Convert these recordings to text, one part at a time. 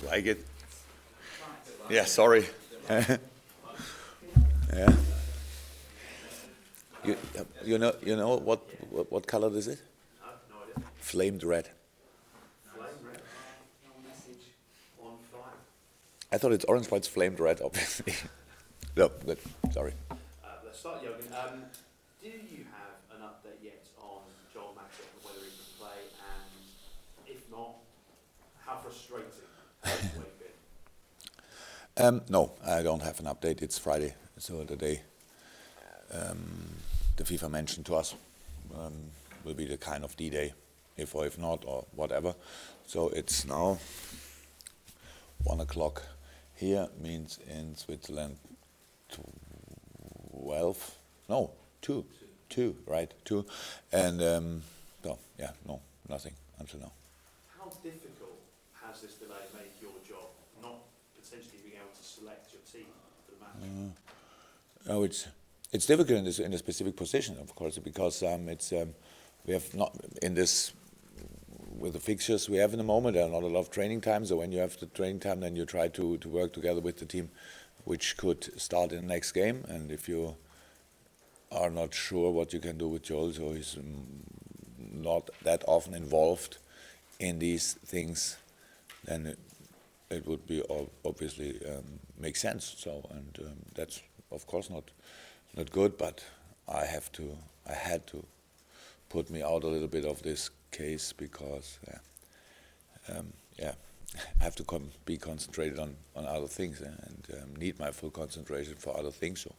Like it? Yeah, sorry. Yeah. You know what color this is? No idea. Flamed red. Flame red. On fire. I thought it's orange, but it's flamed red, obviously. No, good. Sorry. Let's start, Jurgen. Do you have an update yet on Joel Matip and whether he can play? And if not, how frustrating has it been? No, I don't have an update. It's Friday, so the day the FIFA mentioned to us will be the kind of D-Day, if or if not, or whatever. So it's now 1 o'clock here, means in Switzerland 12, no, 2, right, 2. And so, yeah, no, nothing until now. How difficult has this delay made your job, not potentially being able to select your team for the match? No, it's difficult in a specific position, of course, because we have not in this with the fixtures we have in the moment. There are not a lot of training time, so when you have the training time, then you try to work together with the team, which could start in the next game. And if you are not sure what you can do with Joel, so he's not that often involved in these things, then it would be obviously make sense. So and that's of course not good, but I had to put me out a little bit of this case because I have to be concentrated on other things and need my full concentration for other things. So,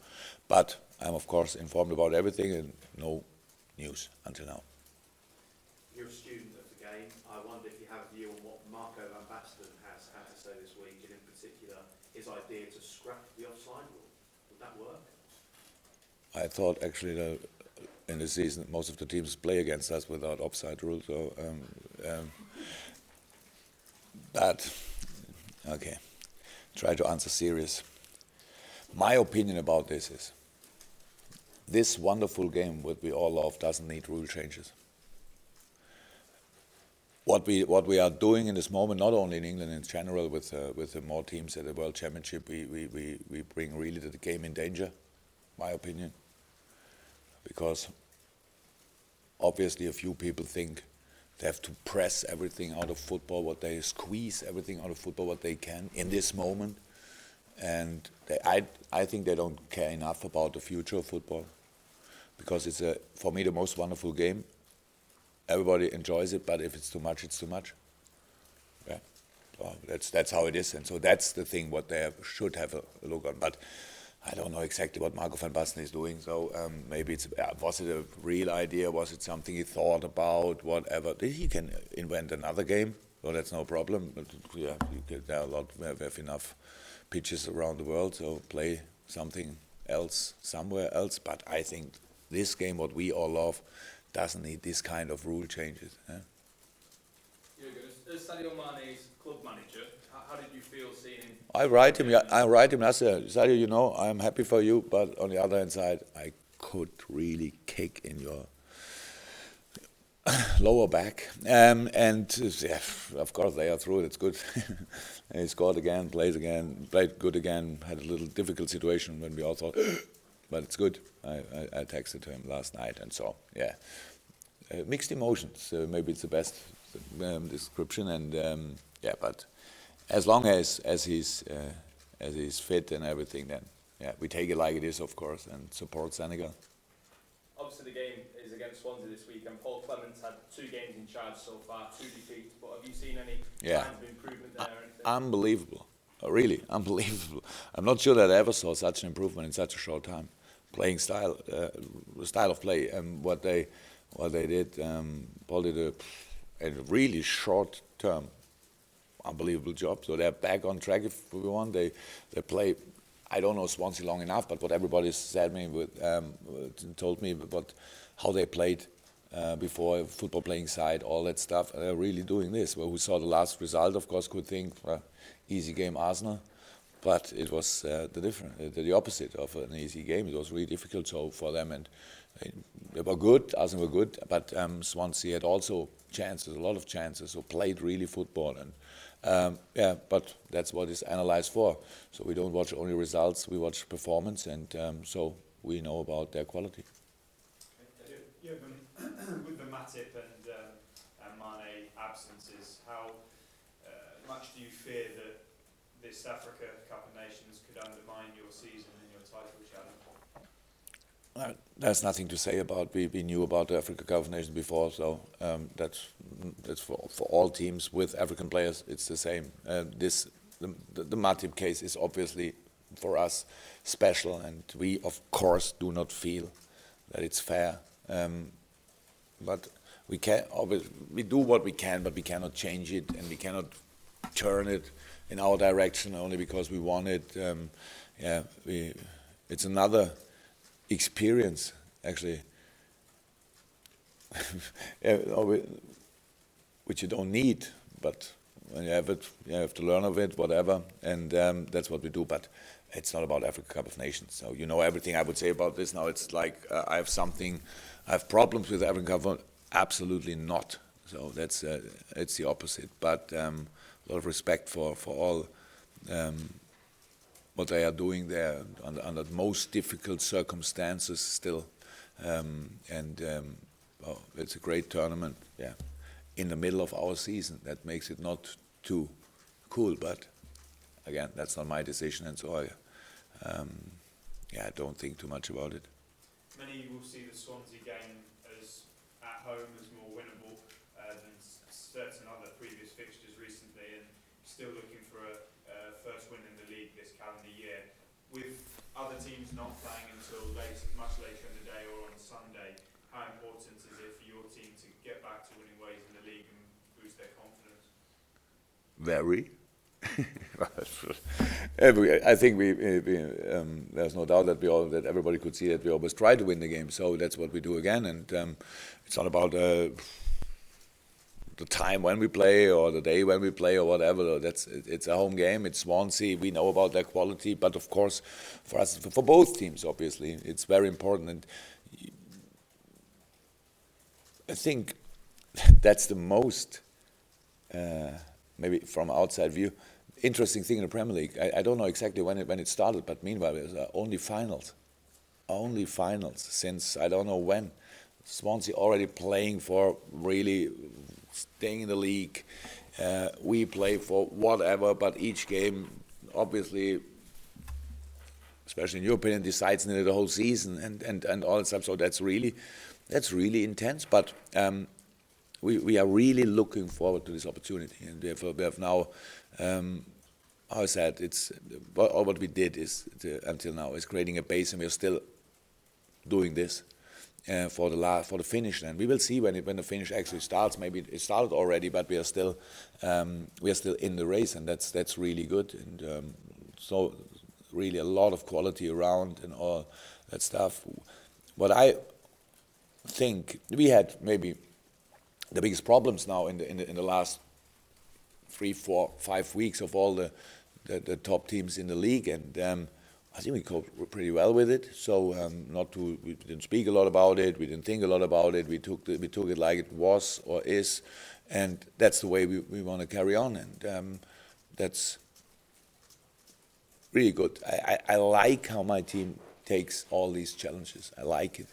but I'm of course informed about everything and no news until now. You're a student of the game. I wonder if you have a view on what Marco van Basten has had to say this week, and in particular his idea to scrap the offside rule. Would that work? I thought actually that in the season most of the teams play against us without offside rule. So, but okay, try to answer serious. My opinion about this is this wonderful game, what we all love, doesn't need rule changes. What we are doing in this moment, not only in England in general, with the more teams at the World Championship, we bring really the game in danger, my opinion, because obviously a few people think they have to press everything out of football, what they squeeze everything out of football, what they can in this moment, and I think they don't care enough about the future of football, because it's for me the most wonderful game. Everybody enjoys it, but if it's too much, it's too much. Yeah, so that's how it is, and so that's the thing what they should have a look on. But I don't know exactly what Marco van Basten is doing. So maybe was it a real idea? Was it something he thought about? Whatever. He can invent another game, so that's no problem. But yeah, there are we have enough pitches around the world, so play something else somewhere else. But I think this game, what we all love, doesn't need this kind of rule changes. Jurgen, as Sadio Mane's club manager, how did you feel seeing him? I write him. I said, Sadio, I'm happy for you, but on the other hand side, I could really kick in your lower back. And yeah, of course they are through it. It's good. He scored again, played good again. Had a little difficult situation when we all thought, but it's good. I texted to him last night, and so yeah, mixed emotions. Maybe it's the best description. And yeah, but as long as he's fit and everything, then yeah, we take it like it is, of course, and support Senegal. Obviously, the game is against Swansea this week, and Paul Clement's had 2 games in charge so far, 2 defeats. But have you seen any signs of improvement there? Or anything? Unbelievable, really unbelievable. I'm not sure that I ever saw such an improvement in such a short time. Playing style of play, and what they did. Paul did a really short term, unbelievable job. So they're back on track. If we want, they play. I don't know Swansea long enough, but what everybody told me about how they played before, football playing side, all that stuff. They're really doing this. Well, we saw the last result, of course, could think easy game Arsenal, but it was the opposite of an easy game. It was really difficult for them, and they were good. Arsenal were good, but Swansea had also chances, a lot of chances, so played really football. And but that's what it's analyzed for. So we don't watch only results, we watch performance, and so we know about their quality. Jurgen, with the Matip and Mane absences, how much do you fear that this Africa Cup of Nations could undermine your season and your title challenge? There's nothing to say about. We knew about the Africa Cup of Nations before, so that's for all teams with African players. It's the same. The Matip case is obviously for us special, and we of course do not feel that it's fair. But we do what we can, but we cannot change it, and we cannot turn it in our direction only because we want it. It's another experience, actually, which you don't need, but when you have it, you have to learn of it, whatever, and that's what we do. But it's not about Africa Cup of Nations. So you know everything I would say about this now. It's like I have problems with Africa Cup of, absolutely not. So that's it's the opposite. But a lot of respect for all what they are doing there under most difficult circumstances still. Well, it's a great tournament, yeah, in the middle of our season. That makes it not too cool, but again, that's not my decision, and so I don't think too much about it. Many will see the Swansea game as at home as more winnable than certain other previous fixtures recently, and still looking for a first win in the league this calendar year. With other teams not playing until much later in the day or on Sunday, how important is it for your team to get back to winning ways in the league and boost their confidence? Very. I think there's no doubt that everybody could see that we always try to win the game. So that's what we do again, and it's not about the time when we play or the day when we play or whatever. It's a home game. It's Swansea. We know about their quality, but of course, for us, for both teams, obviously, it's very important. And I think that's the most, maybe from outside view, interesting thing in the Premier League. I don't know exactly when it started, but meanwhile, it was only finals since I don't know when. Swansea already playing for really staying in the league. We play for whatever, but each game, obviously, especially in your opinion, decides nearly the whole season and all that stuff. So that's really intense. But we are really looking forward to this opportunity, and we have now. How I said, it's all what we did until now is creating a base, and we are still doing this for the finish. And we will see when the finish actually starts. Maybe it started already, but we are still in the race, and that's really good. And so really a lot of quality around and all that stuff. What I think we had maybe the biggest problems now in the last 3, 4, 5 weeks of all the top teams in the league, and I think we coped pretty well with it. So we didn't speak a lot about it, we didn't think a lot about it. We took it like it was or is, and that's the way we want to carry on, and that's really good. I like how my team takes all these challenges. I like it.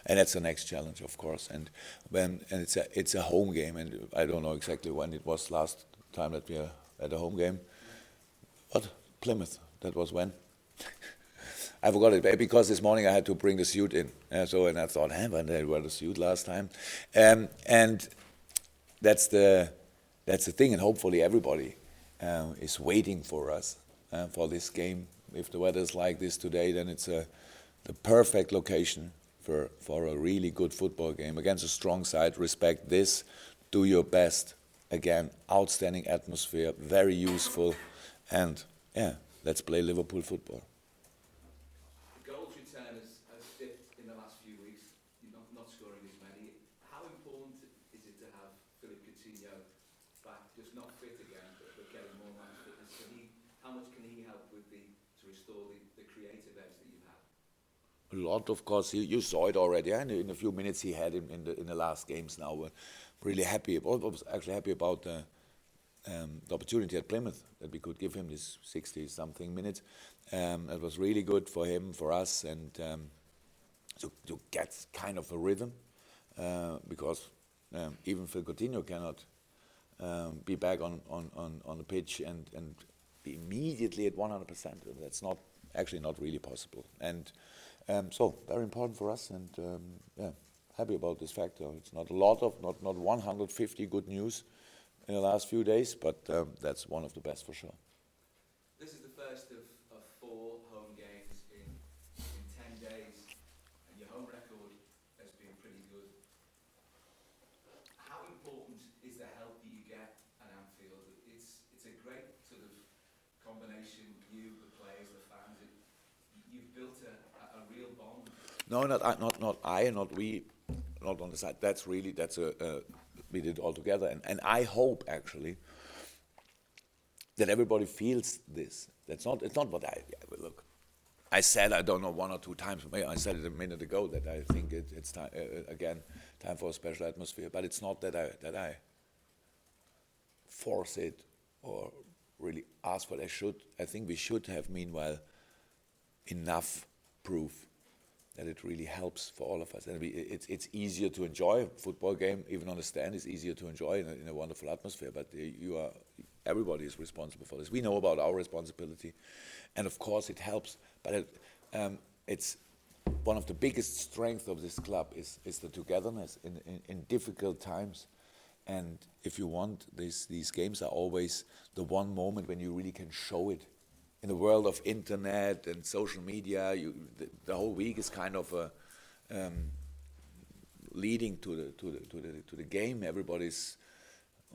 And that's the next challenge, of course. And it's a home game, and I don't know exactly when it was last time that we are at a home game. What? Plymouth. That was when? I forgot it because this morning I had to bring the suit in. And I thought, when I wore the suit last time, and that's the thing. And hopefully everybody is waiting for us for this game. If the weather is like this today, then it's the perfect location for a really good football game against a strong side. Respect this, do your best. Again, outstanding atmosphere, very useful, and let's play Liverpool football. The goals return has dipped in the last few weeks. You're not scoring as many. How important is it to have Philippe Coutinho back, just not fit again, but getting more match fitness? How much can he help to restore the creative edge that you have? A lot, of course. You saw it already, and in a few minutes he had him in the last games. Now we're really happy. I was actually happy about the opportunity at Plymouth that we could give him this 60-something minutes. It was really good for him, for us, and to get kind of a rhythm because even Phil Coutinho cannot be back on the pitch and be immediately at 100%. That's not really possible. And so very important for us, and happy about this factor. It's not a lot of, not 150 good news in the last few days, but that's one of the best for sure. This is the first of 4 home games in 10 days, and your home record has been pretty good. How important is the help that you get at Anfield? It's a great sort of combination, you, the players, the fans. You've built a real bond. No, not I, not we, not on the side. We did it all together, and I hope actually that everybody feels this. It's not what look. I said, I don't know, 1 or 2 times. I said it a minute ago that I think it's time time for a special atmosphere. But it's not that I force it or really ask what I should. I think we should have meanwhile enough proof that it really helps for all of us. And it's easier to enjoy a football game, even on the stand. It's easier to enjoy in a wonderful atmosphere. But everybody is responsible for this. We know about our responsibility, and of course it helps. But it's one of the biggest strengths of this club is the togetherness in difficult times. And if you want, these games are always the one moment when you really can show it. In the world of internet and social media, the whole week is kind of leading to the game. Everybody's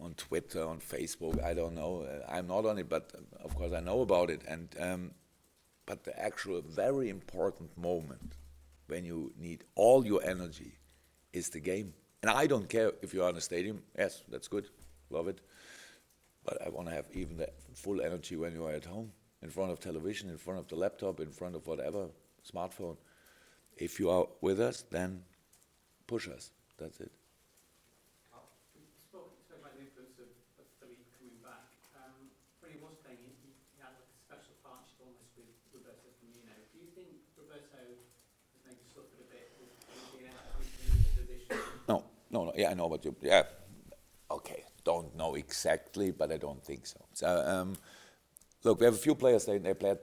on Twitter, on Facebook. I don't know. I'm not on it, but of course I know about it. And but the actual very important moment when you need all your energy is the game. And I don't care if you are in a stadium. Yes, that's good, love it. But I want to have even the full energy when you are at home. In front of television, in front of the laptop, in front of whatever, smartphone. If you are with us, then push us. That's it. You spoke about the influence of Philippe coming back. When he was playing, he had like a special partnership almost with Roberto Firmino. Do you think Roberto has maybe suffered a bit with being out of his position? No. Yeah, I know what you. Yeah, okay. Don't know exactly, but I don't think so. Look, we have a few players. They played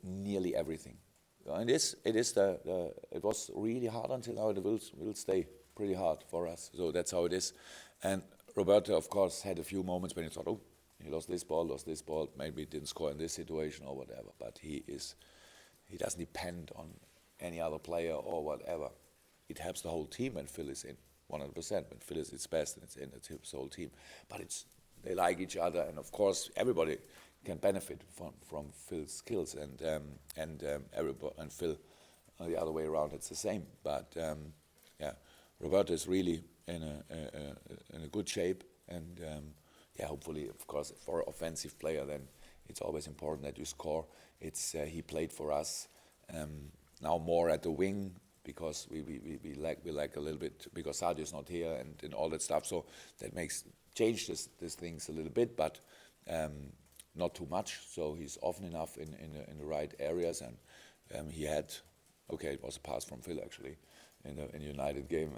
nearly everything, and it was really hard until now. It will stay pretty hard for us. So that's how it is. And Roberto, of course, had a few moments when he thought, oh, he lost this ball, maybe didn't score in this situation or whatever. But he doesn't depend on any other player or whatever. It helps the whole team when Phil is in 100%. When Phil is its best, and it's in, it helps the whole team. But they like each other, and of course everybody can benefit from Phil's skills, and everybody, and Phil the other way around. It's the same. But Roberto is really in a good shape, and hopefully, of course, for an offensive player, then it's always important that you score. He played for us now more at the wing because we like a little bit because Sadio is not here and all that stuff. So that changes these things a little bit, but. Not too much, so he's often enough in the right areas, and he had, it was a pass from Phil actually, in the United game.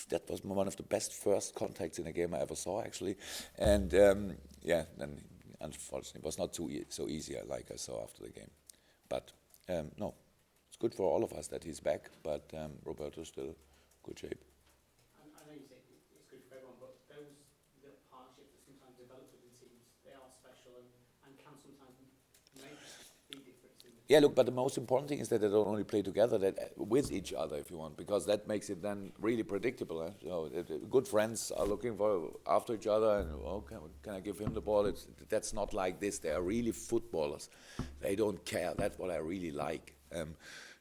That was one of the best first contacts in a game I ever saw actually, and then unfortunately it was not so easy like I saw after the game, but no, it's good for all of us that he's back, but Roberto's still good shape. I know you say it's good for everyone, but those little partnerships that sometimes develop within teams, they are special and can sometimes make the difference. Yeah, look, but the most important thing is that they don't only play together, that with each other, if you want, because that makes it then really predictable. Good friends are looking after each other, and can I give him the ball? That's not like this. They are really footballers. They don't care. That's what I really like.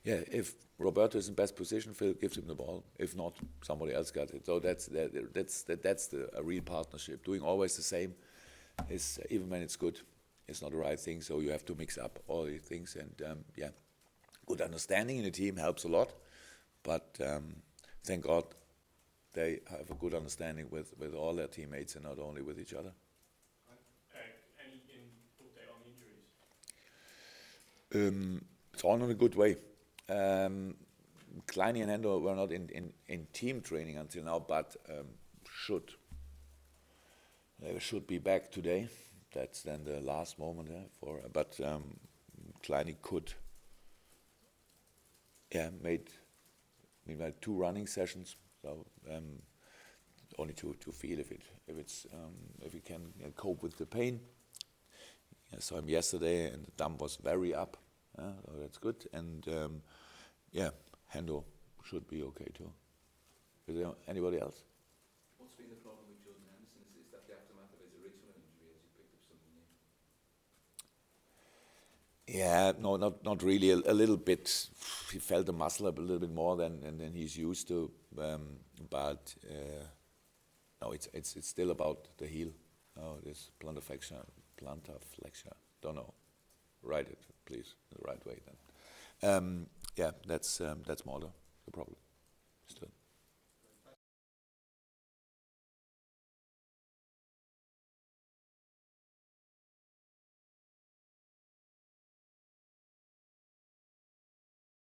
If Roberto is in best position, Phil gives him the ball. If not, somebody else got it. So that's a real partnership. Doing always the same is, even when it's good, it's not the right thing. So you have to mix up all these things, and good understanding in the team helps a lot, but thank God they have a good understanding with all their teammates and not only with each other. Any update on the injuries? It's all in a good way. Kleini and Hendo were not in team training until now, but they should be back today. That's then the last moment but Kleini could made 2 running sessions, so only to feel if he can cope with the pain. I saw him yesterday and the dump was very up, so that's good. And Hendo should be okay too. Is there anybody else? What's been the problem with Jordan Henderson? Is that the aftermath of his original injury? Has he picked up something new? Yeah, no, not really. A little bit. He felt the muscle up a little bit more than he's used to. But no, it's still about the heel. Oh, this plantar flexure. Don't know. Write it, please, the right way then. That's more the problem. Still.